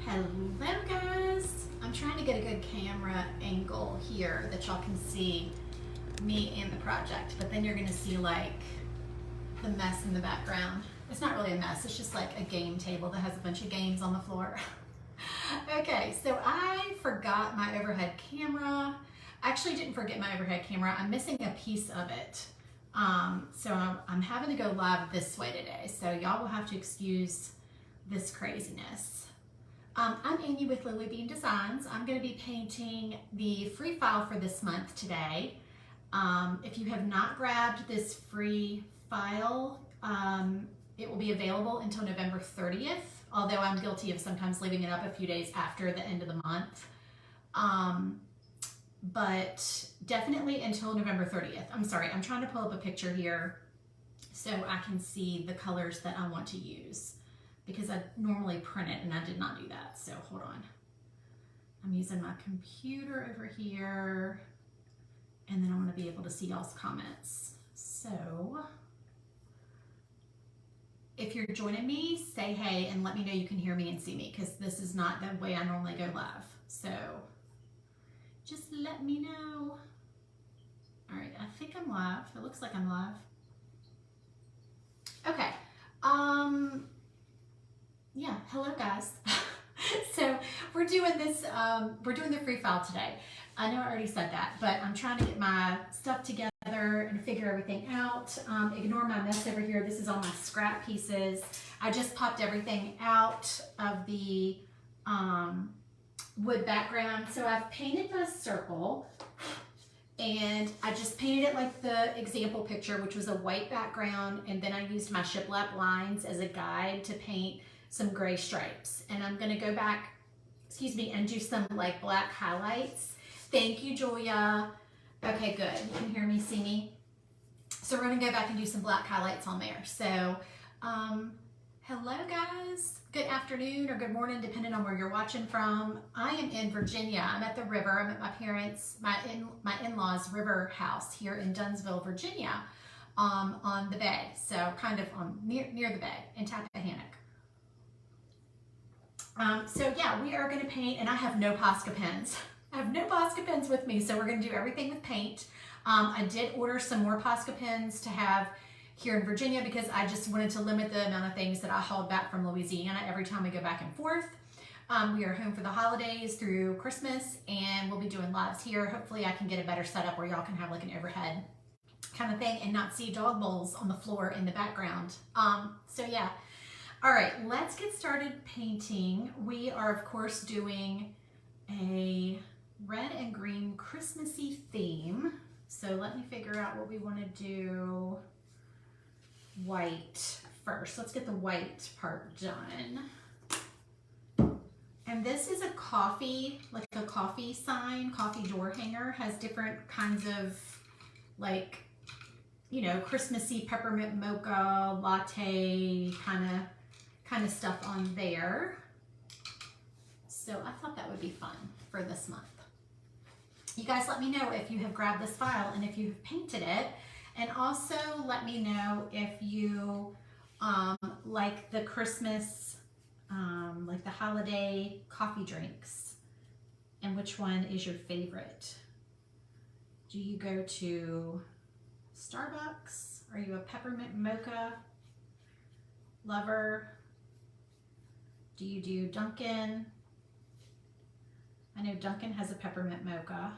Hello guys! I'm trying to get a good camera angle here that y'all can see me and the project, but then you're gonna see like the mess in the background. It's not really a mess, it's just like a game table that has a bunch of games on the floor. Okay, so I forgot my overhead camera. I actually didn't forget my overhead camera, I'm missing a piece of it. So I'm having to go live this way today, so y'all will have to excuse this craziness. I'm Amy with Lily Bean Designs. I'm going to be painting the free file for this month today. If you have not grabbed this free file, it will be available until November 30th, although I'm guilty of sometimes leaving it up a few days after the end of the month. But definitely until November 30th. I'm sorry, I'm trying to pull up a picture here so I can see the colors that I want to use, because I normally print it and I did not do that. So hold on. I'm using my computer over here, and then I want to be able to see y'all's comments. So if you're joining me, say hey and let me know you can hear me and see me, because this is not the way I normally go live. So just let me know. All right, I think I'm live. It looks like I'm live. Okay. Yeah, hello guys. So we're doing this, we're doing the free file today. I know I already said that, but I'm trying to get my stuff together and figure everything out. Ignore my mess over here. This is all my scrap pieces. I just popped everything out of the wood background. So I've painted my circle, and I just painted it like the example picture, which was a white background, and then I used my shiplap lines as a guide to paint some gray stripes. And I'm gonna go back, excuse me, and do some like black highlights. Thank you, Julia. Okay, good. You can hear me, see me. So we're gonna go back and do some black highlights on there. So, hello guys. Good afternoon or good morning, depending on where you're watching from. I am in Virginia. I'm at the river. I'm at my parents, my in-laws' river house here in Dunsville, Virginia, on the bay. So kind of near the bay in Tappahannock. So yeah, we are going to paint, and I have no Posca pens. I have no Posca pens with me, so we're going to do everything with paint. I did order some more Posca pens to have here in Virginia, because I just wanted to limit the amount of things that I hauled back from Louisiana every time we go back and forth. We are home for the holidays through Christmas, and we'll be doing lives here. Hopefully I can get a better setup where y'all can have like an overhead kind of thing and not see dog bowls on the floor in the background. So yeah. All right, let's get started painting. We are, of course, doing a red and green Christmassy theme. So let me figure out what we want to do. White first. Let's get the white part done. And this is a coffee, like a coffee sign, coffee door hanger. Has different kinds of, like, you know, Christmassy peppermint mocha latte kind of stuff on there. So I thought that would be fun for this month. You guys let me know if you have grabbed this file and if you've painted it, and also let me know if you like the Christmas, like the holiday coffee drinks, and which one is your favorite. Do you go to Starbucks? Are you a peppermint mocha lover? Do you do Dunkin'? I know Dunkin' has a peppermint mocha.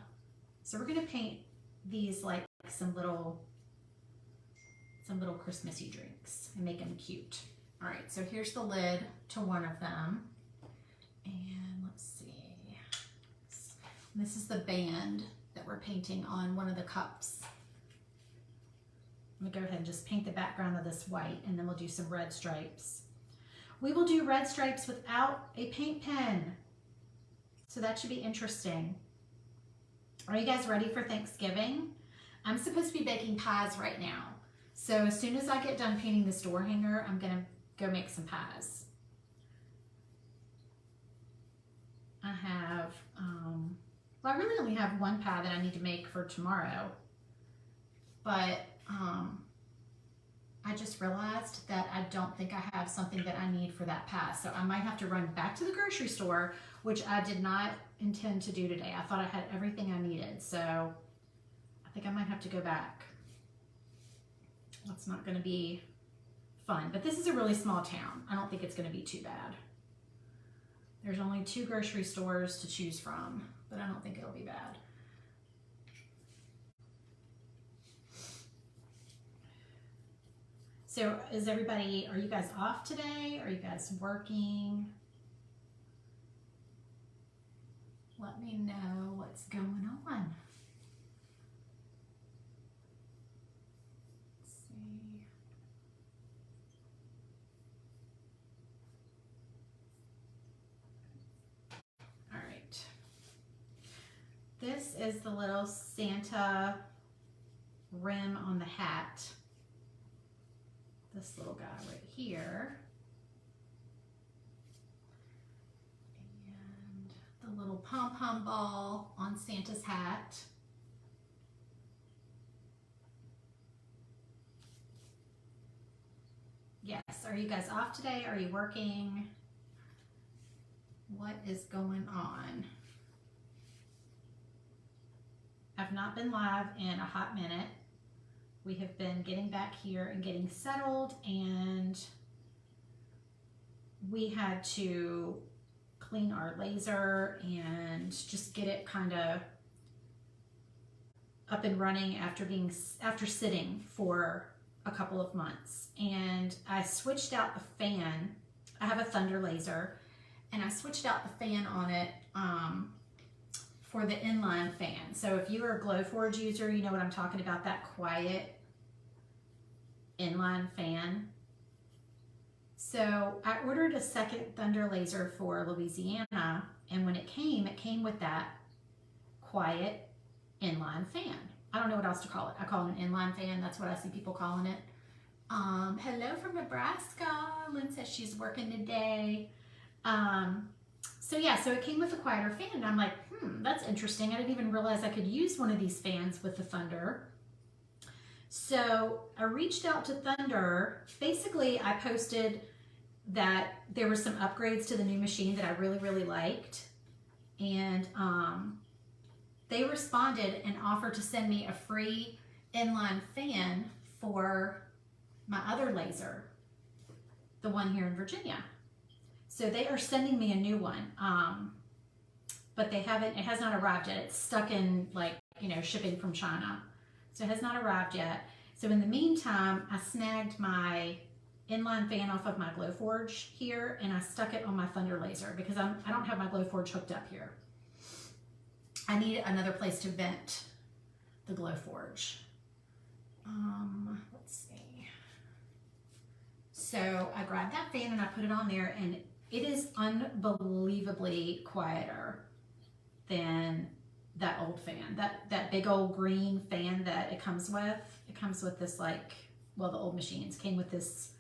So we're gonna paint these like some little Christmassy drinks and make them cute. All right, so here's the lid to one of them. And let's see. This is the band that we're painting on one of the cups. I'm gonna go ahead and just paint the background of this white, and then we'll do some red stripes. We will do red stripes without a paint pen. So that should be interesting. Are you guys ready for Thanksgiving? I'm supposed to be baking pies right now. So as soon as I get done painting this door hanger, I'm gonna go make some pies. I have, well, I really only have one pie that I need to make for tomorrow. But I just realized that I don't think I have something that I need for that pass. So I might have to run back to the grocery store, which I did not intend to do today. I thought I had everything I needed. So I think I might have to go back. That's not going to be fun. But this is a really small town. I don't think it's going to be too bad. There's only 2 grocery stores to choose from, but I don't think it'll be bad. So is everybody, are you guys off today? Are you guys working? Let me know what's going on. Let's see. All right. This is the little Santa rim on the hat. This little guy right here. And the little pom-pom ball on Santa's hat. Yes, are you guys off today? Are you working? What is going on? I've not been live in a hot minute. We have been getting back here and getting settled, and we had to clean our laser and just get it kind of up and running after sitting for a couple of months. And I switched out the fan. I have a Thunder laser, and I switched out the fan on it for the inline fan. So if you are a Glowforge user, you know what I'm talking about, that quiet inline fan. So I ordered a second Thunder laser for Louisiana, and when it came with that quiet inline fan. I don't know what else to call it. I call it an inline fan. That's what I see people calling it. Hello from Nebraska. Lynn says she's working today. So it came with a quieter fan, and I'm like, that's interesting. I didn't even realize I could use one of these fans with the Thunder. So I reached out to Thunder. Basically, I posted that there were some upgrades to the new machine that I really, really liked. And they responded and offered to send me a free inline fan for my other laser, the one here in Virginia. So they are sending me a new one, but it has not arrived yet. It's stuck in shipping from China. So it has not arrived yet. So in the meantime, I snagged my inline fan off of my Glowforge here, and I stuck it on my Thunder laser because I don't have my Glowforge hooked up here. I need another place to vent the Glowforge. Let's see. So I grabbed that fan and I put it on there, and it is unbelievably quieter than that old fan. That big old green fan that it comes with. It comes with this the old machines came with this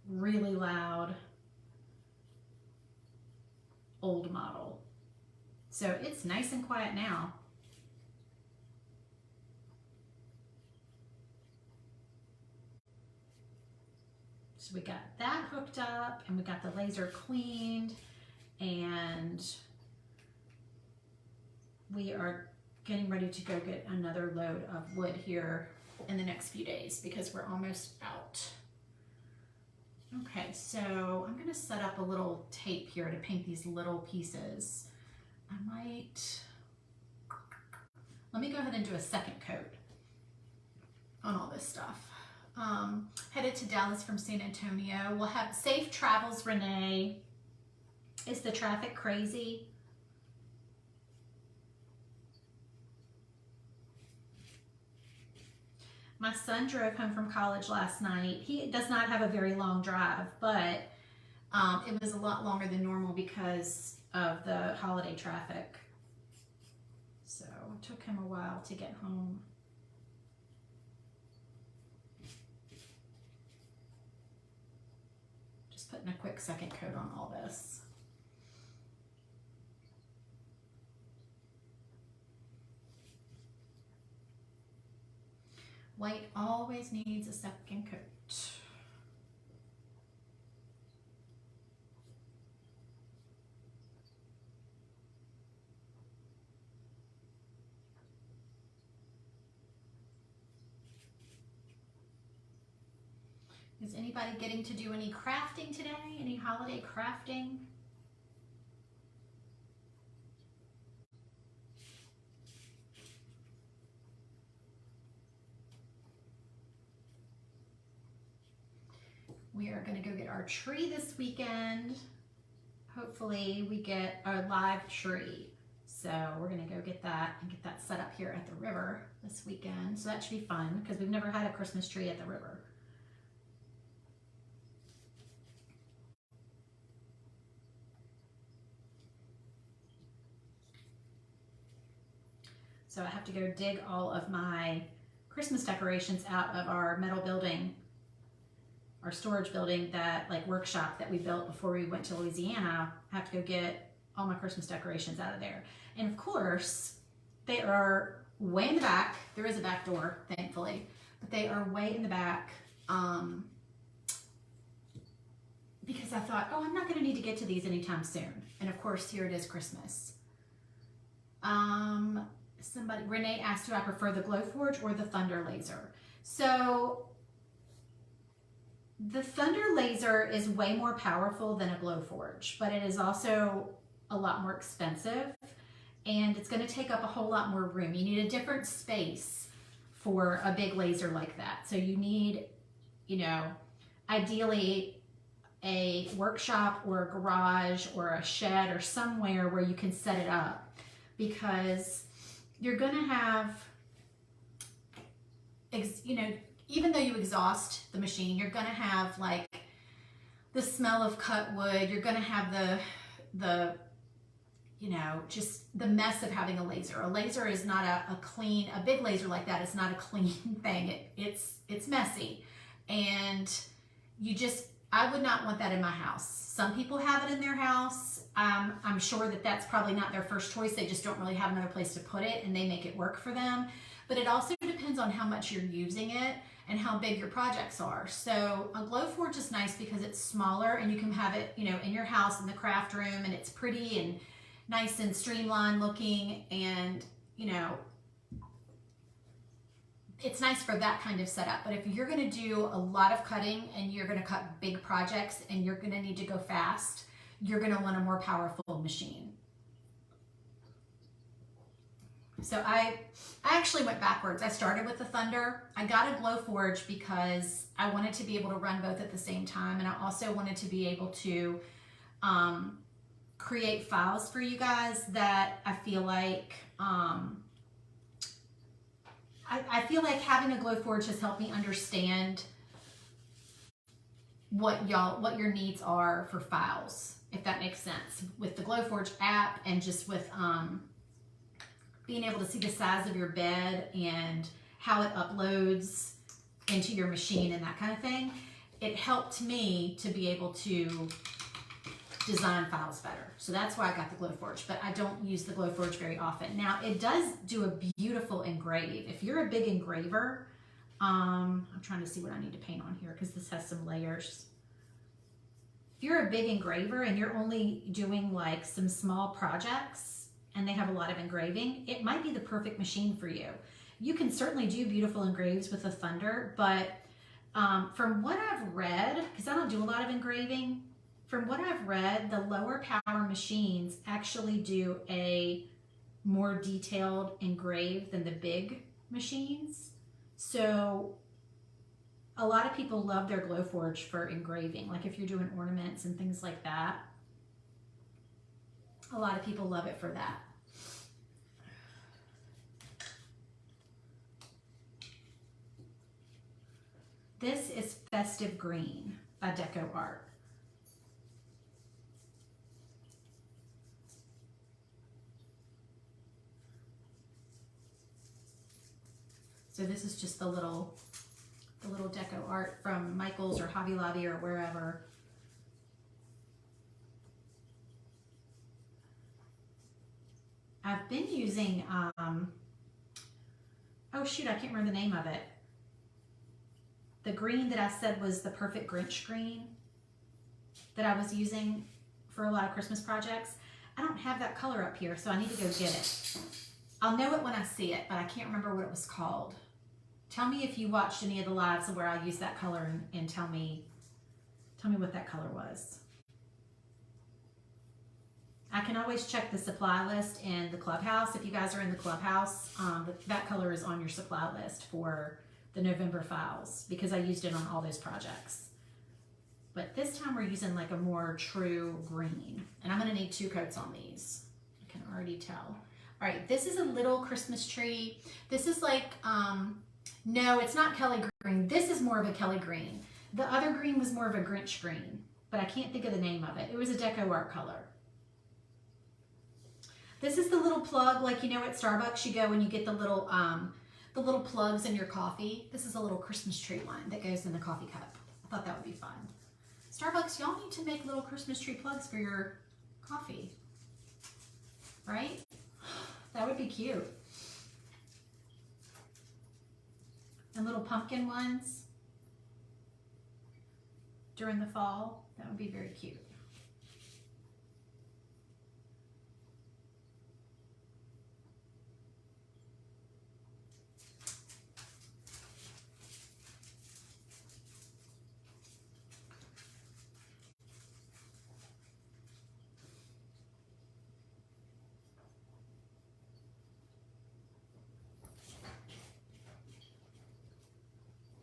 really loud old model. So it's nice and quiet now. So we got that hooked up, and we got the laser cleaned, and we are getting ready to go get another load of wood here in the next few days because we're almost out. Okay, so I'm gonna set up a little tape here to paint these little pieces. Let me go ahead and do a second coat on all this stuff. Headed to Dallas from San Antonio. We'll have safe travels, Renee. Is the traffic crazy? My son drove home from college last night. He does not have a very long drive, but it was a lot longer than normal because of the holiday traffic. So it took him a while to get home. Just putting a quick second coat on all this. White always needs a second coat. Is anybody getting to do any crafting today? Any holiday crafting? We are going to go get our tree this weekend. Hopefully we get our live tree. So we're going to go get that and get that set up here at the river this weekend. So that should be fun because we've never had a Christmas tree at the river. So I have to go dig all of my Christmas decorations out of our metal building, our storage building, that like workshop that we built before we went to Louisiana. I have to go get all my Christmas decorations out of there. And of course, they are way in the back. There is a back door, thankfully, but they are way in the back because I thought, oh, I'm not going to need to get to these anytime soon. And of course, here it is, Christmas. Renee asked, do I prefer the Glowforge or the Thunder Laser? So the Thunder Laser is way more powerful than a Glowforge, but it is also a lot more expensive, and it's going to take up a whole lot more room. You need a different space for a big laser like that. So you need, you know, ideally a workshop or a garage or a shed or somewhere where you can set it up, because you're going to have, you know, even though you exhaust the machine, you're going to have like the smell of cut wood. You're going to have the you know, just the mess of having a laser. A laser is not a big laser like that is not a clean thing. It's messy. And I would not want that in my house. Some people have it in their house. I'm sure that that's probably not their first choice. They just don't really have another place to put it and they make it work for them. But it also depends on how much you're using it and how big your projects are. So a Glowforge is nice because it's smaller and you can have it, you know, in your house in the craft room, and it's pretty and nice and streamlined looking, and you know, it's nice for that kind of setup. But if you're going to do a lot of cutting and you're going to cut big projects and you're going to need to go fast, you're going to want a more powerful machine. So I actually went backwards. I started with the Thunder. I got a Glowforge because I wanted to be able to run both at the same time, and I also wanted to be able to create files for you guys that I feel like I feel like having a Glowforge has helped me understand what your needs are for files, if that makes sense, with the Glowforge app, and just with being able to see the size of your bed and how it uploads into your machine and that kind of thing. It helped me to be able to design files better. So that's why I got the Glowforge, but I don't use the Glowforge very often. Now it does do a beautiful engrave. If you're a big engraver, I'm trying to see what I need to paint on here because this has some layers. If you're a big engraver and you're only doing like some small projects and they have a lot of engraving, it might be the perfect machine for you. You can certainly do beautiful engraves with the Thunder, but from what I've read, because I don't do a lot of engraving, from what I've read, the lower power machines actually do a more detailed engrave than the big machines. So a lot of people love their Glowforge for engraving. Like if you're doing ornaments and things like that, a lot of people love it for that. This is Festive Green by Deco Art. So this is just the little deco art from Michael's or Hobby Lobby or wherever. I've been using, oh shoot, I can't remember the name of it. The green that I said was the perfect Grinch green that I was using for a lot of Christmas projects. I don't have that color up here, so I need to go get it. I'll know it when I see it, but I can't remember what it was called. Tell me if you watched any of the lives where I used that color and tell me what that color was. I can always check the supply list in the clubhouse. If you guys are in the clubhouse, that color is on your supply list for the November files because I used it on all those projects. But this time we're using like a more true green. And I'm gonna need 2 coats on these. I can already tell. All right, this is a little Christmas tree. This is like, no, it's not Kelly green. This is more of a Kelly green. The other green was more of a Grinch green, but I can't think of the name of it. It was a deco art color. This is the little plug, like you know at Starbucks you go and you get the little plugs in your coffee. This is a little Christmas tree one that goes in the coffee cup. I thought that would be fun. Starbucks, y'all need to make little Christmas tree plugs for your coffee, right? That would be cute. And little pumpkin ones during the fall, that would be very cute.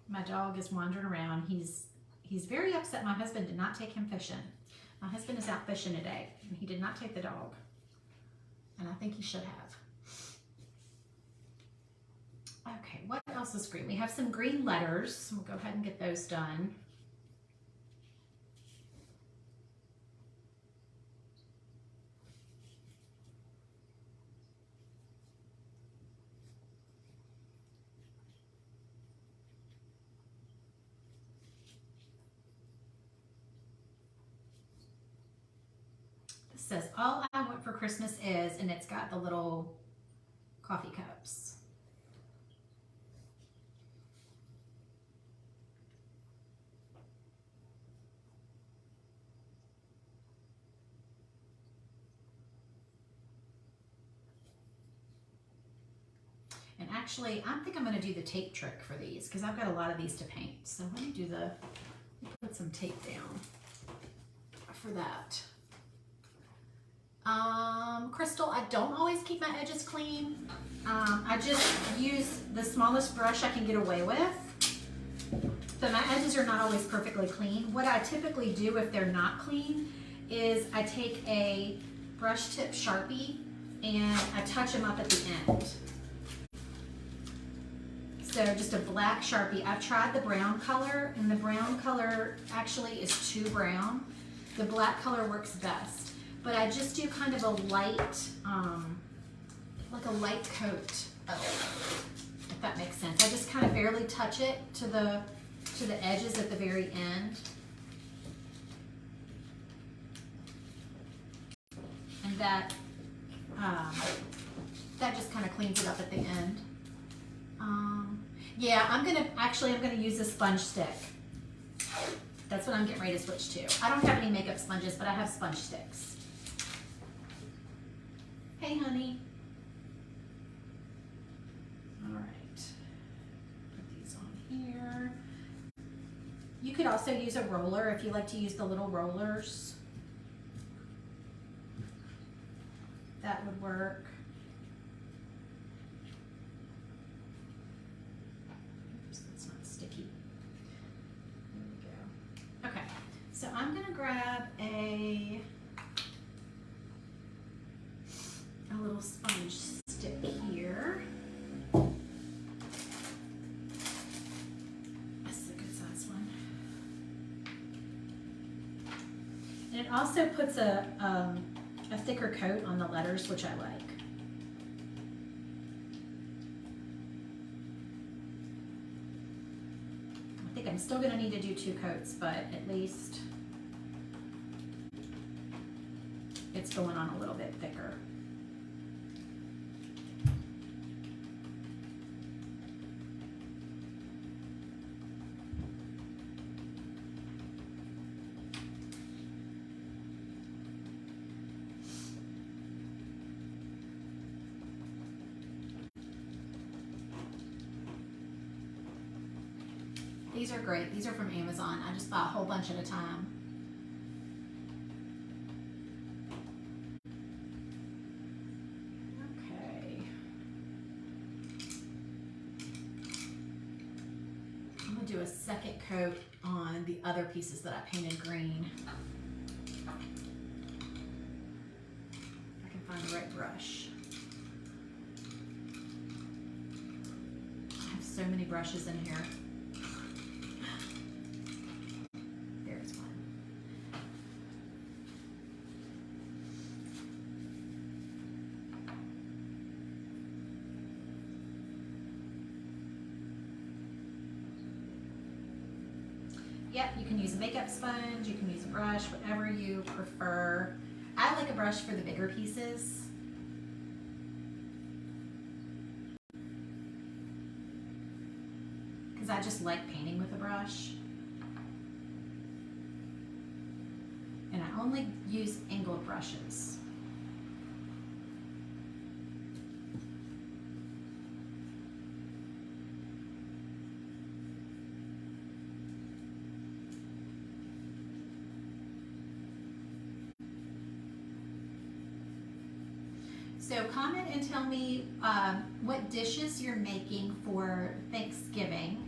My dog is wandering around. He's very upset my husband did not take him fishing. My husband is out fishing today and he did not take the dog. And I think he should have. Okay, what else is green? We have some green letters. We'll go ahead and get those done. Says all I want for Christmas is, and it's got the little coffee cups. And actually, I think I'm going to do the tape trick for these because I've got a lot of these to paint. So let me put some tape down for that. Crystal, I don't always keep my edges clean. I just use the smallest brush I can get away with. So my edges are not always perfectly clean. What I typically do if they're not clean is I take a brush tip Sharpie and I touch them up at the end. So just a black Sharpie. I've tried the brown color and the brown color actually is too brown. The black color works best. But I just do kind of a light, like a light coat of it, if that makes sense. I just kind of barely touch it to the edges at the very end. And that just kind of cleans it up at the end. Yeah, I'm gonna use a sponge stick. That's what I'm getting ready to switch to. I don't have any makeup sponges, but I have sponge sticks. Hey, honey. All right. Put these on here. You could also use a roller if you like to use the little rollers. That would work. Oops, that's not sticky. There we go. Okay, so I'm gonna grab a little sponge stick here. This is a good size one. And it also puts a thicker coat on the letters, which I like. I think I'm still gonna need to do 2 coats, but at least it's going on a little bit thicker. These are great. These are from Amazon. I just buy a whole bunch at a time. Okay. I'm going to do a second coat on the other pieces that I painted green. If I can find the right brush. I have so many brushes in here. There's one. Yep, you can use a makeup sponge, you can use a brush, whatever you prefer. I like a brush for the bigger pieces. Because I just like painting with a brush. And I only use angled brushes. So comment and tell me what dishes you're making for Thanksgiving.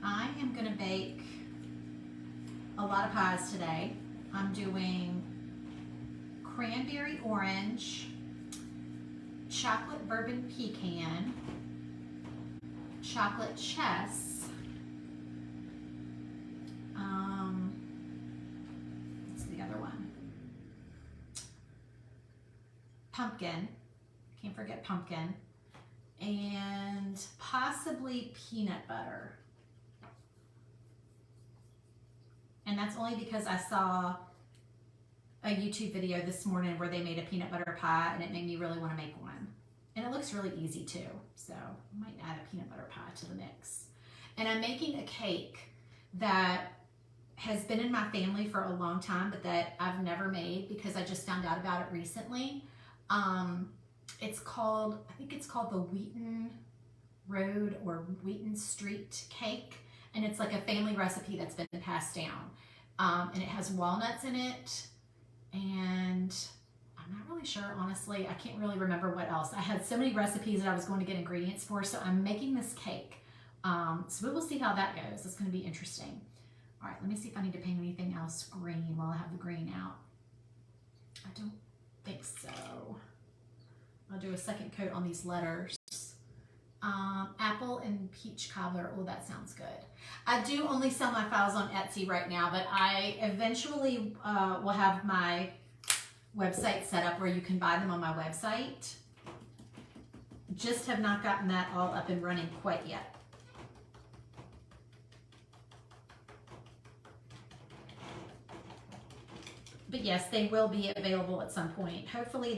I am going to bake a lot of pies today. I'm doing cranberry orange, chocolate bourbon pecan, chocolate chess, what's the other one? Pumpkin, can't forget pumpkin, and possibly peanut butter. And that's only because I saw a YouTube video this morning where they made a peanut butter pie and it made me really want to make one. And it looks really easy too. So I might add a peanut butter pie to the mix. And I'm making a cake that has been in my family for a long time, but that I've never made because I just found out about it recently. It's called, I think it's called the Wheaton Road or Wheaton Street cake. And it's like a family recipe that's been passed down. And it has walnuts in it. And I'm not really sure, honestly. I can't really remember what else. I had so many recipes that I was going to get ingredients for. So I'm making this cake. So we will see how that goes. It's going to be interesting. All right, let me see if I need to paint anything else green while I have the green out. I don't think so. I'll do a second coat on these letters. Apple and peach cobbler. Oh, that sounds good. I do only sell my files on Etsy right now, but I eventually will have my website set up where you can buy them on my website. Just have not gotten that all up and running quite yet. But yes, they will be available at some point. Hopefully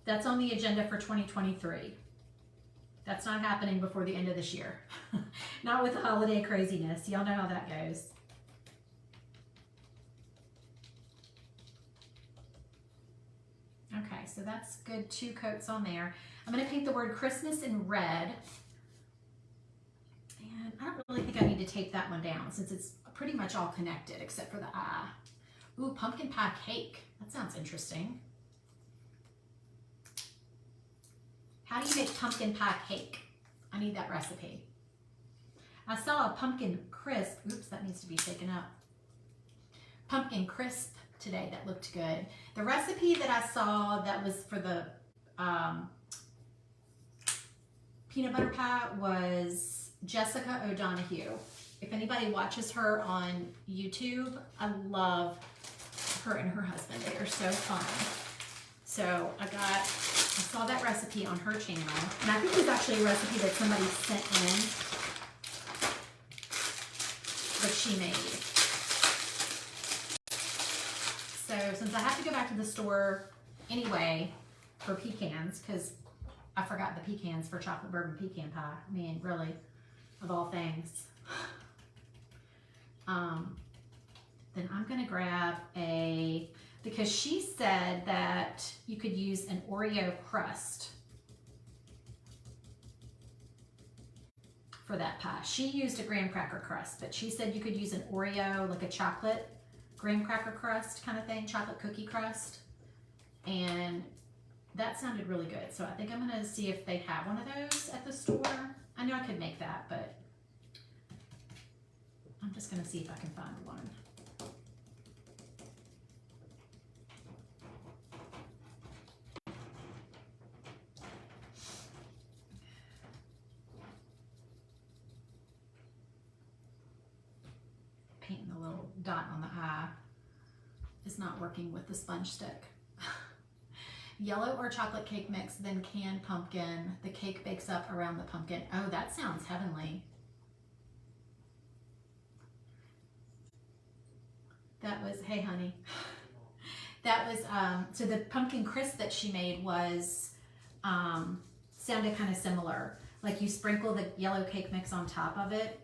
that's on the agenda for 2023. That's not happening before the end of this year. Not with the holiday craziness. Y'all know how that goes. Okay, so that's good. 2 coats on there. I'm going to paint the word Christmas in red. And I don't really think I need to tape that one down since it's pretty much all connected except for the eye. Ooh, pumpkin pie cake. That sounds interesting. How do you make pumpkin pie cake? I need that recipe. I saw a pumpkin crisp. Oops, that needs to be taken up. Pumpkin crisp today that looked good. The recipe that I saw that was for the peanut butter pie was Jessica O'Donoghue. If anybody watches her on YouTube, I love her and her husband. They are so fun. So I saw that recipe on her channel, and I think it's actually a recipe that somebody sent in that she made. So since I have to go back to the store anyway for pecans, because I forgot the pecans for chocolate bourbon pecan pie. I mean, really, of all things. Then I'm going to grab because she said that you could use an Oreo crust. for that pie. She used a graham cracker crust, but she said you could use an Oreo, like a chocolate graham cracker crust kind of thing, chocolate cookie crust. And that sounded really good. So I think I'm gonna see if they have one of those at the store. I know I could make that, but I'm just gonna see if I can find one. Painting the little dot on the eye is not working with the sponge stick. Yellow or chocolate cake mix, then canned pumpkin. The cake bakes up around the pumpkin. Oh, that sounds heavenly. That was, hey honey. That was, so the pumpkin crisp that she made was, sounded kind of similar. Like you sprinkle the yellow cake mix on top of it,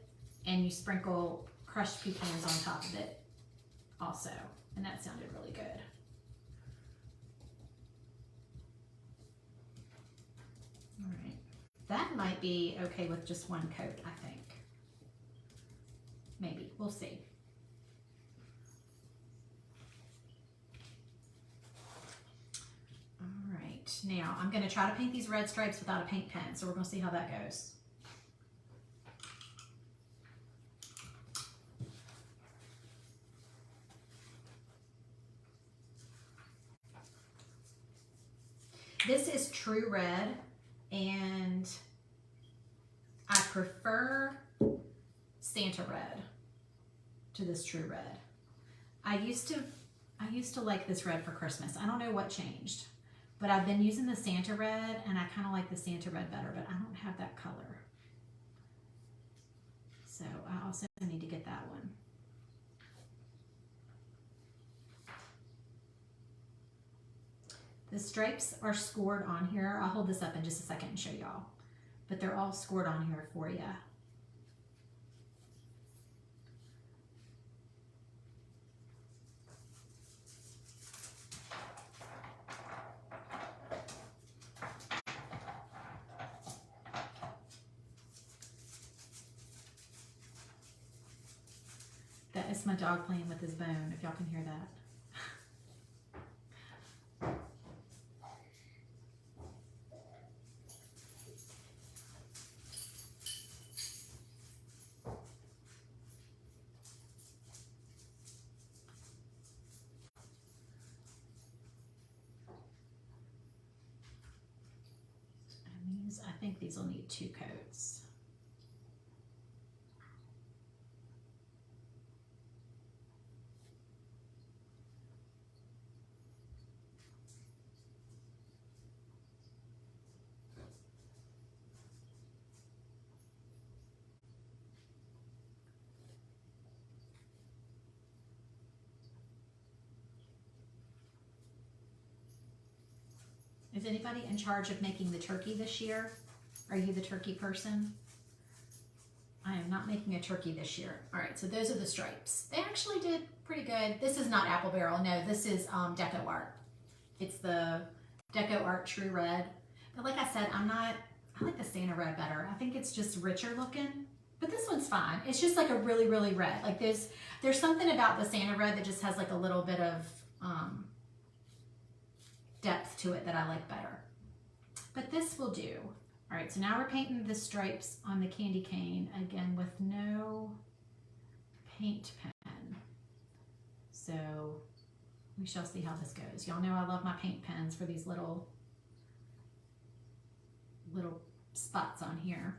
and you sprinkle crushed pecans on top of it also. And that sounded really good. All right, that might be okay with just one coat, I think. Maybe, we'll see. All right, now I'm gonna try to paint these red stripes without a paint pen, so we're gonna see how that goes. This is True Red, and I prefer Santa Red to this True Red. I used to like this red for Christmas. I don't know what changed, but I've been using the Santa Red, and I kind of like the Santa Red better, but I don't have that color. So I also need to get that one. The stripes are scored on here. I'll hold this up in just a second and show y'all, but they're all scored on here for you. That is my dog playing with his bone, if y'all can hear that. I think these will need 2 coats. Is anybody in charge of making the turkey this year? Are you the turkey person? I am not making a turkey this year. All right, so those are the stripes. They actually did pretty good. This is not Apple Barrel. No, this is Deco Art. It's the Deco Art True Red. But like I said, I like the Santa Red better. I think it's just richer looking, but this one's fine. It's just like a really, really red. Like there's something about the Santa Red that just has like a little bit of depth to it that I like better. But this will do. All right, so now we're painting the stripes on the candy cane, again with no paint pen. So we shall see how this goes. Y'all know I love my paint pens for these little spots on here.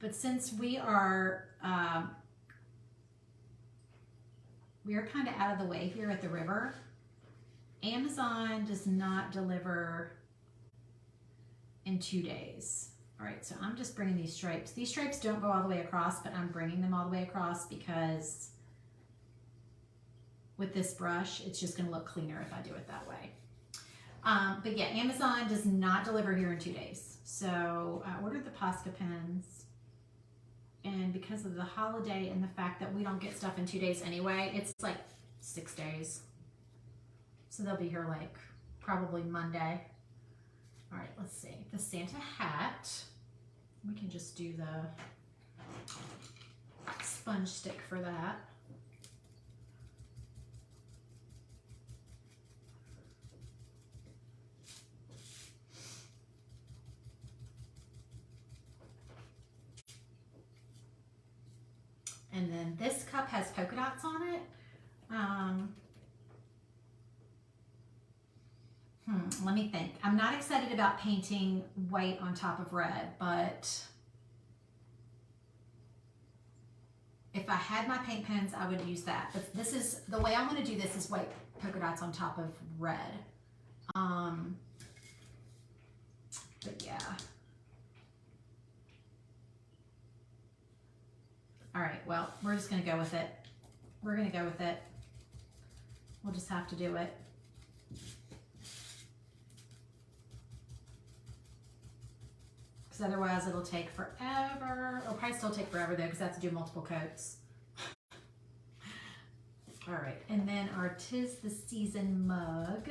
But since we are kind of out of the way here at the river, Amazon does not deliver in 2 days. All right, so I'm just bringing these stripes. These stripes don't go all the way across, but I'm bringing them all the way across because with this brush, it's just gonna look cleaner if I do it that way. But yeah, Amazon does not deliver here in 2 days. So I ordered the Posca pens, and because of the holiday and the fact that we don't get stuff in 2 days anyway, it's like 6 days. So they'll be here like probably Monday. All right, let's see. The Santa hat. We can just do the sponge stick for that. And then this cup has polka dots on it. Let me think. I'm not excited about painting white on top of red, but if I had my paint pens, I would use that. But this is, the way I'm going to do this is white polka dots on top of red. But yeah. All right, well, we're just going to go with it. We're going to go with it. We'll just have to do it. Because otherwise it'll take forever. It'll probably still take forever though, because I have to do multiple coats. All right, and then our 'Tis the Season mug.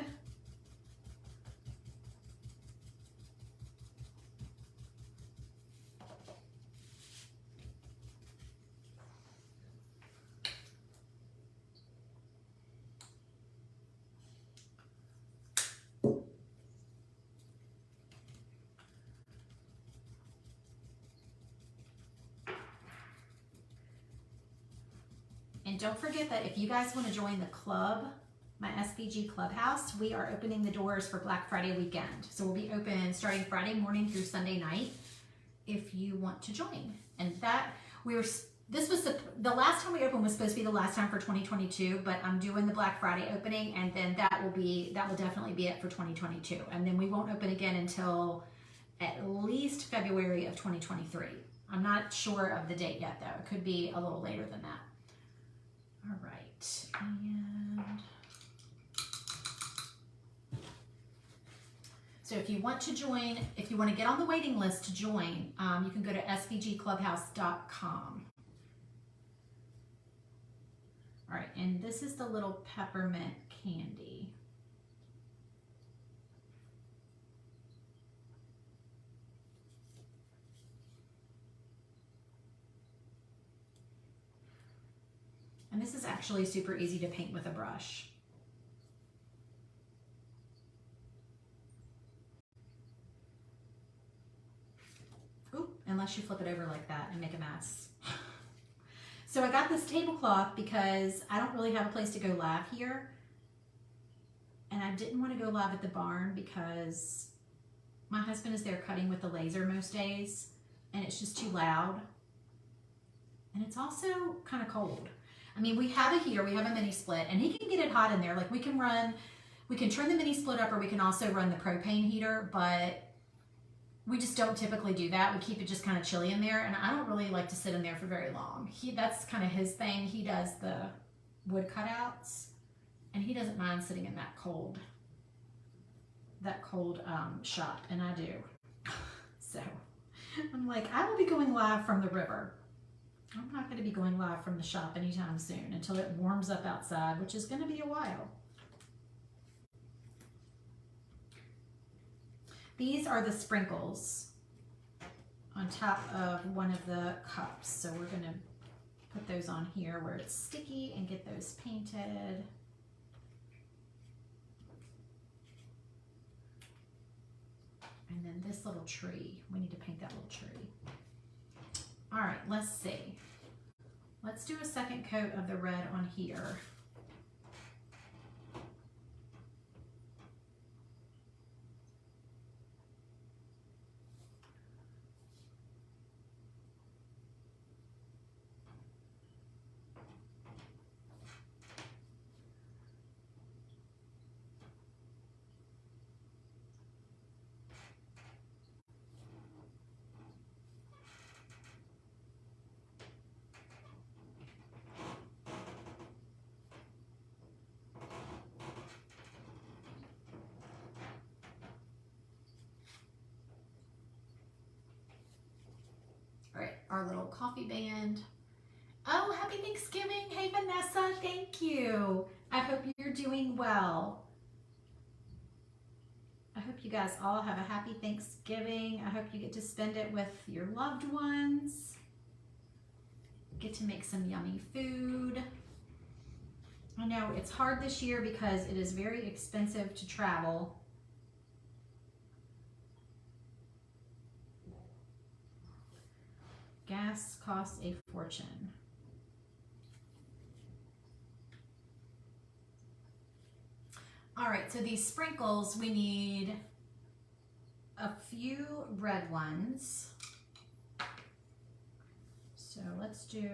And don't forget that if you guys want to join the club, my SVG Clubhouse, we are opening the doors for Black Friday weekend. So we'll be open starting Friday morning through Sunday night if you want to join. And that, this was the last time we opened was supposed to be the last time for 2022, but I'm doing the Black Friday opening, and then that will definitely be it for 2022. And then we won't open again until at least February of 2023. I'm not sure of the date yet though. It could be a little later than that. All right, and so if you want to join, if you want to get on the waiting list to join, you can go to svgclubhouse.com. All right, and this is the little peppermint candy. And this is actually super easy to paint with a brush. Oop, unless you flip it over like that and make a mess. So I got this tablecloth because I don't really have a place to go live here. And I didn't want to go live at the barn because my husband is there cutting with the laser most days and it's just too loud. And it's also kind of cold. I mean, we have a heater, we have a mini split, and he can get it hot in there. Like we can turn the mini split up, or we can also run the propane heater, but we just don't typically do that. We keep it just kind of chilly in there, and I don't really like to sit in there for very long. That's kind of his thing. He does the wood cutouts, and he doesn't mind sitting in that cold shop, and I do. So I'm like, I will be going live from the river. I'm not going to be going live from the shop anytime soon until it warms up outside, which is going to be a while. These are the sprinkles on top of one of the cups. So we're going to put those on here where it's sticky and get those painted. And then this little tree, we need to paint that little tree. All right, let's see. Let's do a second coat of the red on here. All right, our little coffee band. Oh, happy Thanksgiving. Hey, Vanessa, thank you. I hope you're doing well. I hope you guys all have a happy Thanksgiving. I hope you get to spend it with your loved ones. Get to make some yummy food. I know it's hard this year because it is very expensive to travel. Gas costs a fortune. All right, so these sprinkles, we need a few red ones. So let's do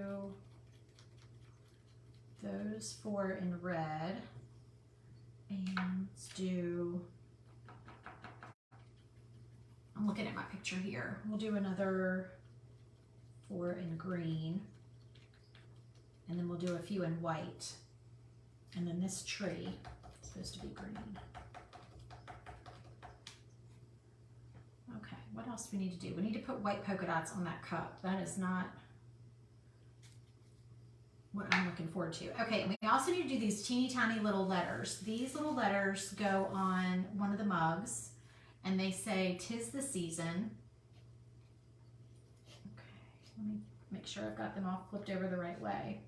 those 4 in red. And let's do, I'm looking at my picture here. We'll do another 4 in green. And then we'll do a few in white. And then this tree is supposed to be green. Okay, what else do we need to do? We need to put white polka dots on that cup. That is not what I'm looking forward to. Okay, and we also need to do these teeny tiny little letters. These little letters go on one of the mugs and they say, "'Tis the season." Okay, let me make sure I've got them all flipped over the right way.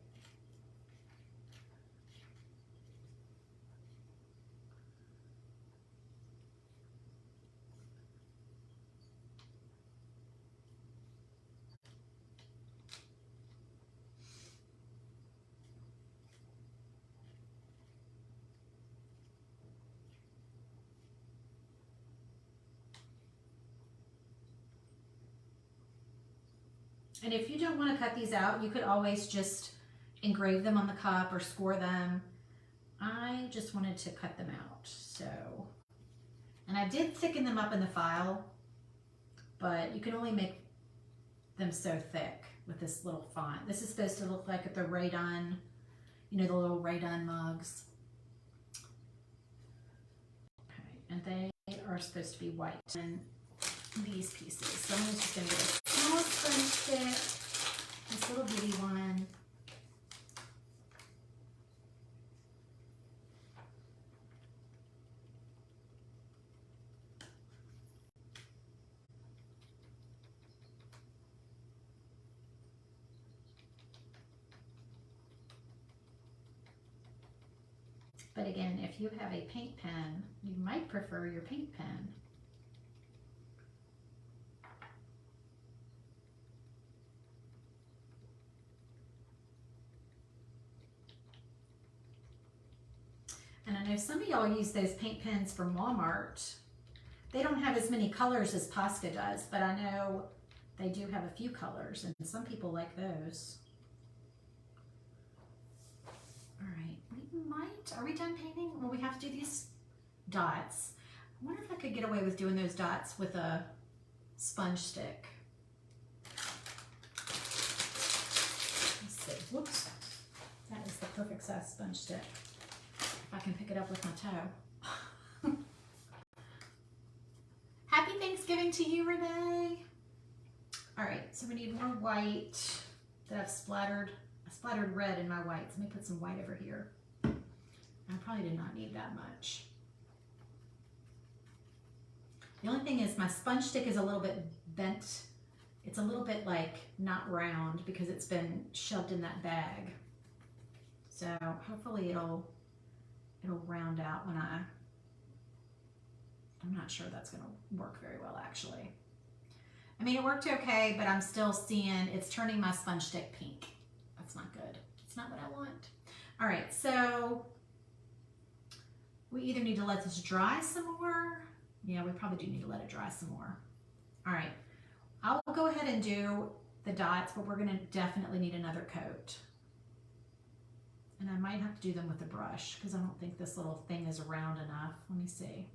And if you don't want to cut these out, you could always just engrave them on the cup or score them. I just wanted to cut them out. So, and I did thicken them up in the file, but you can only make them so thick with this little font. This is supposed to look like the Rae Dunn, you know, the little Rae Dunn mugs. Okay, and they are supposed to be white. And these pieces. So I'm just going to get a small sponge stick, this little bitty one. But again, if you have a paint pen, you might prefer your paint pen. And I know some of y'all use those paint pens from Walmart. They don't have as many colors as Posca does, but I know they do have a few colors, and some people like those. All right, we might, are we done painting? Well, we have to do these dots. I wonder if I could get away with doing those dots with a sponge stick. Let's see, whoops. That is the perfect size sponge stick. I can pick it up with my toe. Happy Thanksgiving to you, Renee. All right, so we need more white that I've splattered. I splattered red in my whites. Let me put some white over here. I probably did not need that much. The only thing is my sponge stick is a little bit bent. It's a little bit like not round because it's been shoved in that bag. So hopefully it'll round out when I'm not sure that's going to work very well, actually. I mean, it worked okay, but I'm still seeing it's turning my sponge stick pink. That's not good. It's not what I want. All right, so we either need to let this dry some more. Yeah, we probably do need to let it dry some more. All right, I'll go ahead and do the dots, but we're going to definitely need another coat. And I might have to do them with a brush because I don't think this little thing is round enough. Let me see.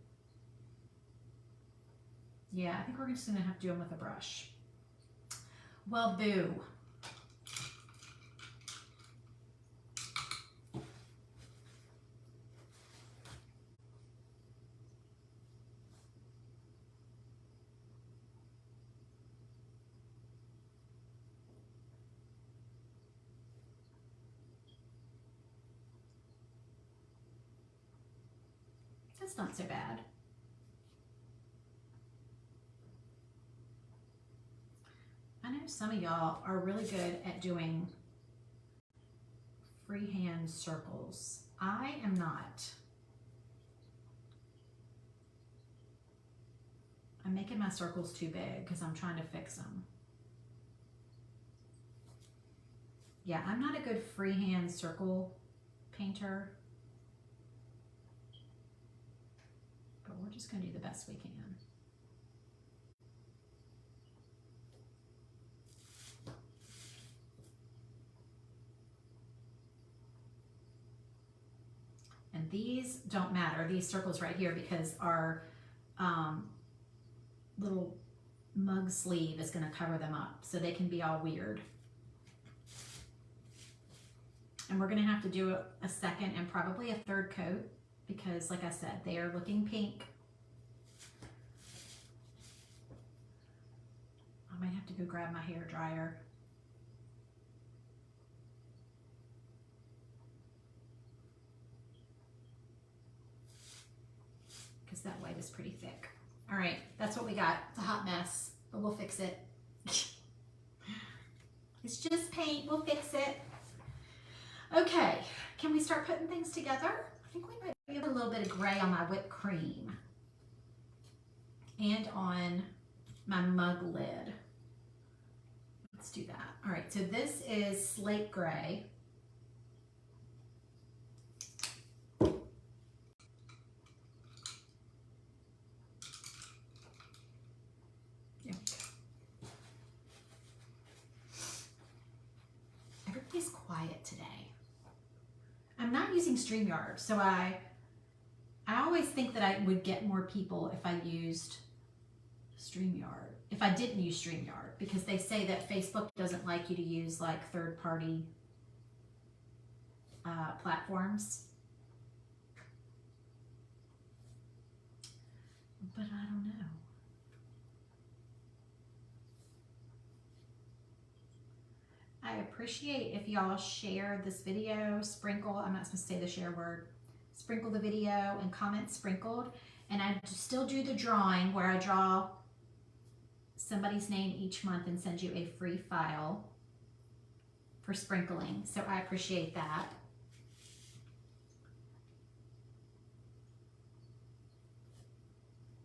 Yeah, I think we're just gonna have to do them with a brush. Well, boo. That's not so bad. some of y'all are really good at doing freehand circles. I am not. I'm making my circles too big because I'm trying to fix them. Yeah, I'm not a good freehand circle painter, but we're just going to do the best we can. And these don't matter, these circles right here, because our little mug sleeve is going to cover them up, so they can be all weird. And we're going to have to do a second and probably a third coat because, like I said, they are looking pink. I might have to go grab my hair dryer. Because that white is pretty thick. All right, that's what we got. It's a hot mess, but we'll fix it. It's just paint, we'll fix it. Okay, can we start putting things together? I think we might be a little bit of gray on my whipped cream and on my mug lid. Let's do that. All right, so this is slate gray. Everybody's quiet today. I'm not using StreamYard, so I always think that I would get more people if I used StreamYard. If I didn't use StreamYard, because they say that Facebook doesn't like you to use like third-party platforms. But I don't know. I appreciate if y'all share this video, sprinkle, I'm not supposed to say the share word, sprinkle the video and comment sprinkled. And I still do the drawing where I draw somebody's name each month and send you a free file for sprinkling. So I appreciate that.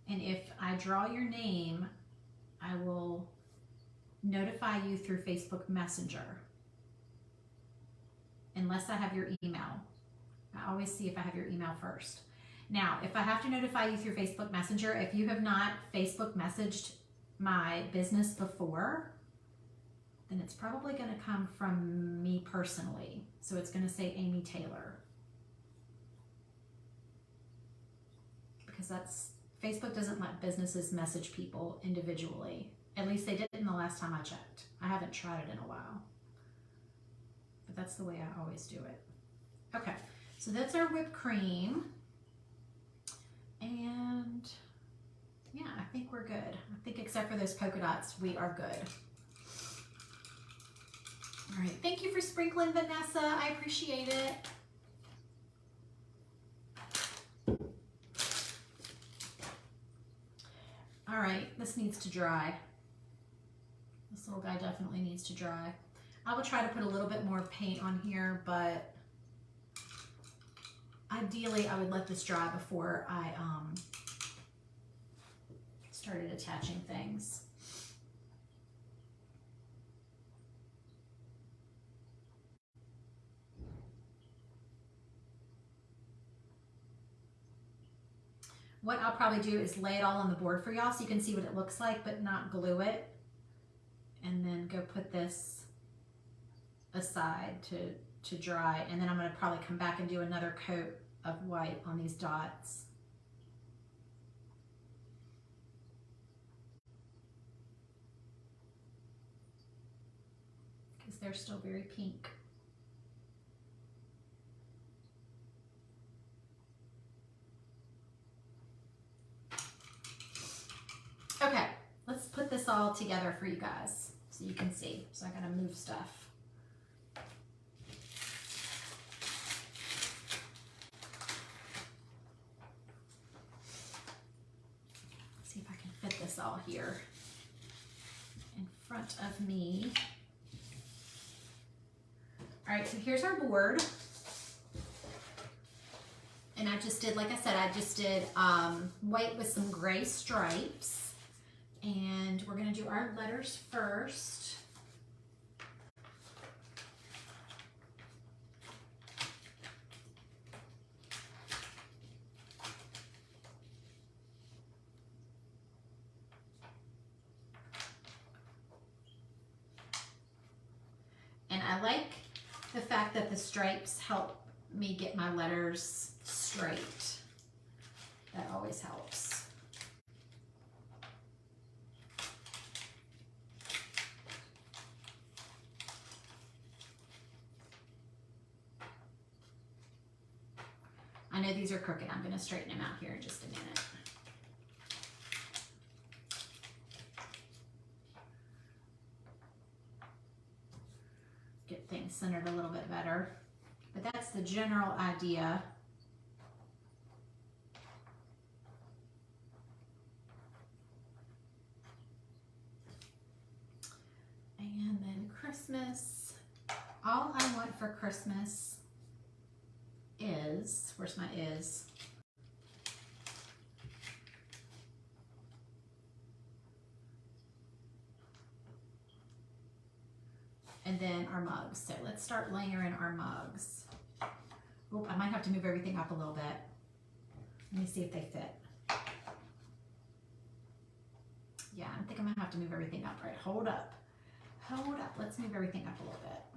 And if I draw your name, I will notify you through Facebook Messenger, unless I have your email. I always see if I have your email first. Now, if I have to notify you through Facebook Messenger, if you have not Facebook messaged my business before, then it's probably going to come from me personally. So it's going to say Amy Taylor, because Facebook doesn't let businesses message people individually. At least they didn't the last time I checked. I haven't tried it in a while. But that's the way I always do it. Okay, so that's our whipped cream. And yeah, I think we're good. I think except for those polka dots, we are good. All right, thank you for sprinkling, Vanessa. I appreciate it. All right, this needs to dry. This little guy definitely needs to dry. I will try to put a little bit more paint on here, but ideally I would let this dry before I started attaching things. What I'll probably do is lay it all on the board for y'all so you can see what it looks like, but not glue it. And then go put this aside to dry. And then I'm going to probably come back and do another coat of white on these dots. Because they're still very pink. Okay, let's put this all together for you guys so you can see. So I gotta move stuff. See if I can fit this all here in front front of me. All right, so here's our board. And I just did, like I said, I just did white with some gray stripes. And we're gonna do our letters first. And I like the fact that the stripes help me get my letters straight. That always helps. I know these are crooked. I'm going to straighten them out here in just a minute. Get things centered a little bit better. But that's the general idea. And then Christmas. All I want for Christmas is, where's my is? And then our mugs. So let's start layering our mugs. Oop, I might have to move everything up a little bit. Let me see if they fit. Yeah, I think I'm gonna have to move everything up. Right, hold up. Hold up, let's move everything up a little bit.